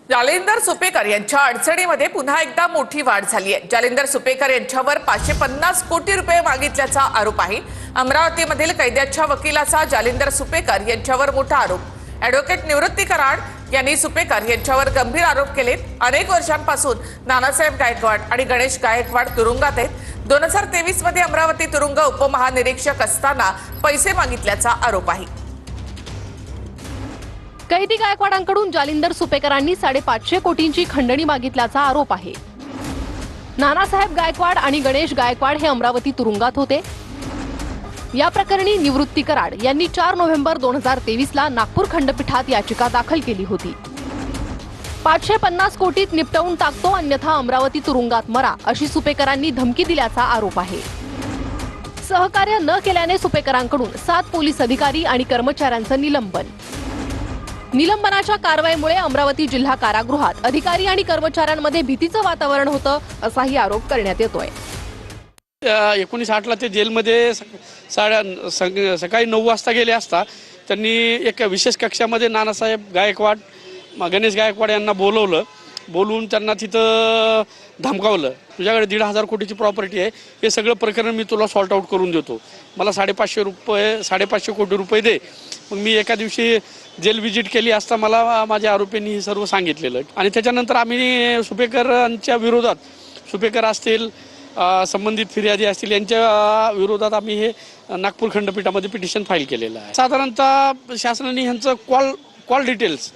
जालिंदर सुपेकर यांच्या अडचणीमध्ये पुन्हा एकदा मोठी वाढ झाली आहे। जालिंदर सुपेकर यांच्यावर 550 कोटी रुपये मागितल्याचा आरोप आहे। अमरावतीमधील कैद्याच्या वकिलाचा जालिंदर सुपेकर यांच्यावर मोठा आरोप। ॲडव्होकेट निवृत्ती कराड यांनी सुपेकर यांच्यावर गंभीर आरोप केले। अनेक वर्षांपासून नानासाहेब गायकवाड आणि गणेश गायकवाड तुरुंगात आहेत। 2023 मध्ये अमरावती तुरुंग उपमहानिरीक्षक असताना पैसे मागितल्याचा आरोप आहे। कैदी गायकवाडांकडून जालिंदर सुपेकरांनी 550 कोटींची खंडणी मागितल्याचा आरोप आहे। नानासाहेब गायकवाड आणि गणेश गायकवाड हे अमरावती तुरुंगात होते। या प्रकरणी निवृत्ती कराड यांनी 4 नोव्हेंबर 2023 ला नागपूर खंडपीठात याचिका दाखल केली होती। 550 कोटीत निपटवून टाकतो अन्यथा अमरावती तुरुंगात मरा अशी सुपेकरांनी धमकी दिल्याचा आरोप आहे। सहकार्य न केल्याने सुपेकरांकडून 7 पोलीस अधिकारी आणि कर्मचाऱ्यांचं निलंबनाच्या कारवाईमुळे अमरावती जिल्हा कारागृहात अधिकारी आणि कर्मचाऱ्यांमध्ये भीतीचं वातावरण होतं असाही आरोप करण्यात येतोय। 1960 ला ते जेलमध्ये सकाळी 9 वाजता गेले असता त्यांनी एक विशेष कक्षामध्ये नानासाहेब गायकवाड गणेश गायकवाड यांना बोलवून त्यांना तिथं धमकावलं। तुझ्याकडे 1,500 कोटीची प्रॉपर्टी आहे, हे सगळं प्रकरण मी तुला सॉर्ट आउट करून देतो, मला 550 कोटी रुपये दे। मग मी एका दिवशी जेल व्हिजिट केली असता मला माझ्या आरोपींनी हे सर्व सांगितलेलं आणि त्याच्यानंतर आम्ही सुपेकरांच्या विरोधात, सुपेकर असतील संबंधित फिर्यादी असतील यांच्या विरोधात आम्ही हे नागपूर खंडपीठामध्ये पिटिशन फाईल केलेलं आहे। साधारणतः शासनाने ह्यांचं call details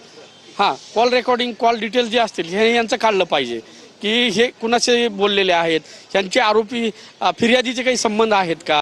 call recording call details जे असतील हे यांचं काढलं पाहिजे की हे कुणाचे बोललेले आहेत, ह्यांचे आरोपी फिर्यादीचे काही संबंध आहेत का।